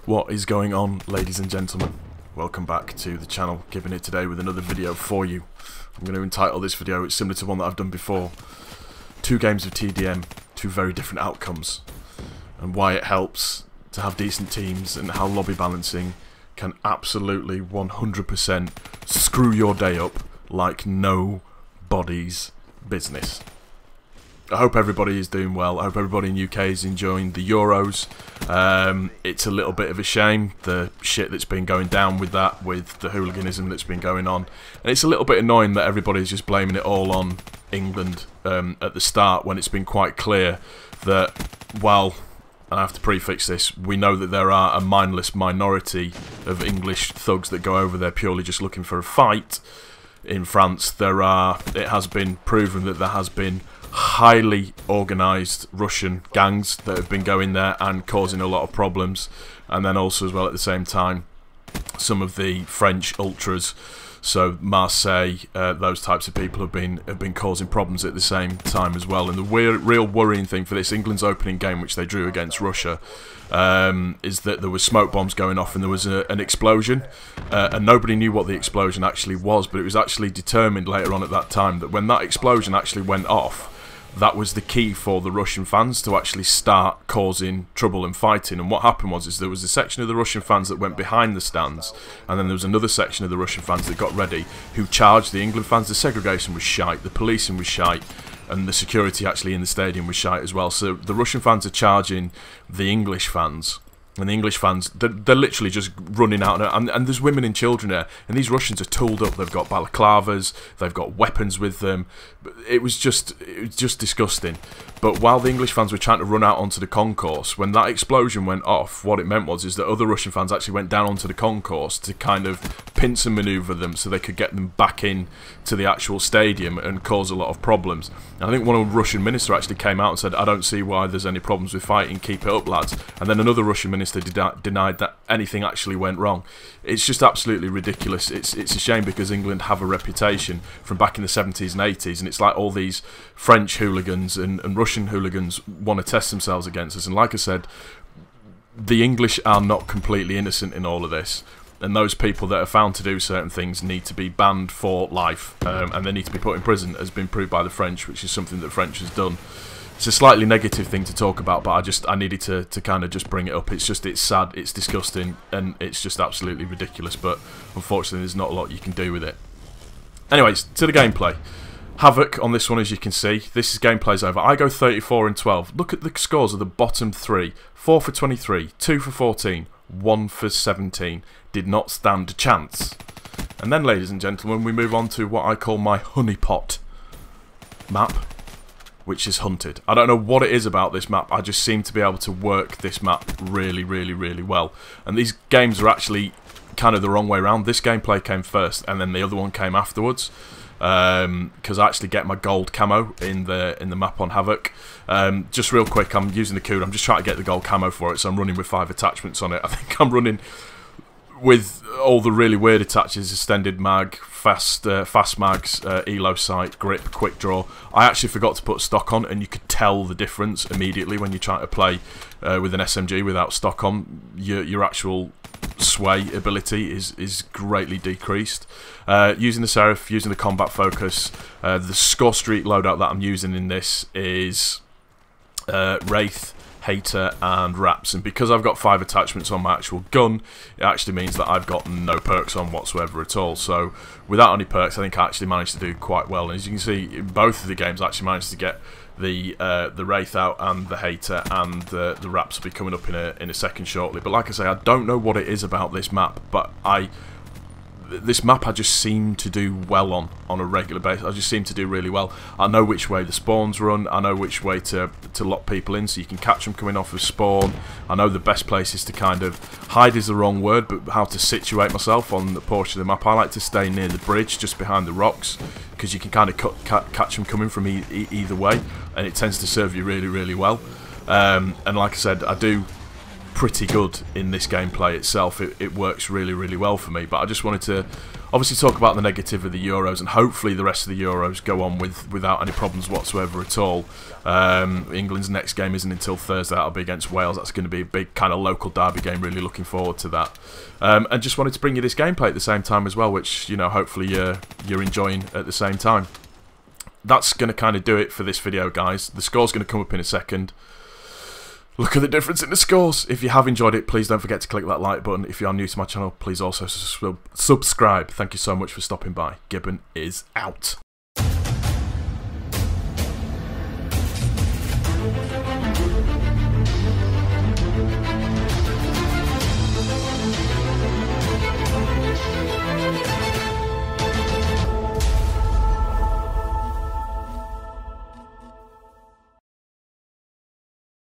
What is going on, ladies and gentlemen? Welcome back to the channel, giving it today with another video for you. I'm going to entitle this video, it's similar to one that I've done before, 2 games of TDM, 2 very different outcomes, and why it helps to have decent teams and how lobby balancing can absolutely 100% screw your day up like nobody's business. I hope everybody is doing well. I hope everybody in UK is enjoying the Euros. It's a little bit of a shame, the shit that's been going down with that, with the hooliganism that's been going on. And it's a little bit annoying that everybody's just blaming it all on England at the start, when it's been quite clear that, well, and I have to prefix this, we know that there are a mindless minority of English thugs that go over there purely just looking for a fight. In France, it has been proven that there has been highly organised Russian gangs that have been going there and causing a lot of problems, and then also as well at the same time some of the French ultras, so Marseille, those types of people have been causing problems at the same time as well. And the real worrying thing for this England's opening game, which they drew against Russia, is that there was smoke bombs going off and there was an explosion, and nobody knew what the explosion actually was, but it was actually determined later on at that time that when that explosion actually went off, that was the key for the Russian fans to actually start causing trouble and fighting. And what happened was there was a section of the Russian fans that went behind the stands, and then there was another section of the Russian fans that got ready, who charged the England fans. The segregation was shite, the policing was shite, and the security actually in the stadium was shite as well. So the Russian fans are charging the English fans. And the English fans, they're literally just running out, and there's women and children there, and these Russians are tooled up. They've got balaclavas, they've got weapons with them. It was just disgusting. But while the English fans were trying to run out onto the concourse, when that explosion went off, what it meant was that other Russian fans actually went down onto the concourse to kind of pinch and manoeuvre them so they could get them back in to the actual stadium and cause a lot of problems. And I think one of the Russian minister actually came out and said, "I don't see why there's any problems with fighting, keep it up, lads." And then another Russian minister denied that anything actually went wrong. It's just absolutely ridiculous. It's a shame, because England have a reputation from back in the 70s and 80s, and it's like all these French hooligans and Russian hooligans want to test themselves against us. And like I said, the English are not completely innocent in all of this, and those people that are found to do certain things need to be banned for life, and they need to be put in prison, as been proved by the French, which is something that French has done. It's a slightly negative thing to talk about, but I needed to kind of just bring it up. It's sad, it's disgusting, and it's just absolutely ridiculous, but unfortunately there's not a lot you can do with it. Anyways, to the gameplay. Havoc on this one, as you can see. This is gameplay's over. I go 34 and 12. Look at the scores of the bottom 3. 4 for 23, 2 for 14, 1 for 17. Did not stand a chance. And then, ladies and gentlemen, we move on to what I call my honeypot map, which is Hunted. I don't know what it is about this map, I just seem to be able to work this map really, really, really well. And these games are actually kind of the wrong way around. This gameplay came first, and then the other one came afterwards, because I actually get my gold camo in the map on Havoc. Just real quick, I'm using the CUDA. I'm just trying to get the gold camo for it, so I'm running with 5 attachments on it. I think I'm running with all the really weird attaches: extended mag, fast mags, elo sight, grip, quick draw. I actually forgot to put stock on, and you could tell the difference immediately when you're trying to play with an SMG without stock on. Your actual sway ability is greatly decreased. Using the Seraph, using the combat focus, the score streak loadout that I'm using in this is Wraith, Hater and Raps, and because I've got 5 attachments on my actual gun, it actually means that I've got no perks on whatsoever at all. So without any perks, I think I actually managed to do quite well. And as you can see, in both of the games I actually managed to get the Wraith out, and the Hater, and the Raps will be coming up in a second shortly. But like I say, I don't know what it is about this map, but this map I just seem to do well on a regular basis. I just seem to do really well. I know which way the spawns run, I know which way to lock people in so you can catch them coming off of spawn. I know the best places to kind of hide is the wrong word, but how to situate myself on the portion of the map. I like to stay near the bridge, just behind the rocks, because you can kind of catch them coming from either way, and it tends to serve you really, really well. And like I said, I do pretty good in this gameplay itself. It works really, really well for me, but I just wanted to obviously talk about the negative of the Euros, and hopefully the rest of the Euros go on without any problems whatsoever at all. England's next game isn't until Thursday. That'll be against Wales. That's going to be a big kind of local derby game. Really looking forward to that. And just wanted to bring you this gameplay at the same time as well, which, you know, hopefully you're enjoying at the same time. That's going to kind of do it for this video, guys. The score's going to come up in a second. Look at the difference in the scores. If you have enjoyed it, please don't forget to click that like button. If you are new to my channel, please also subscribe. Thank you so much for stopping by. Gibbon is out.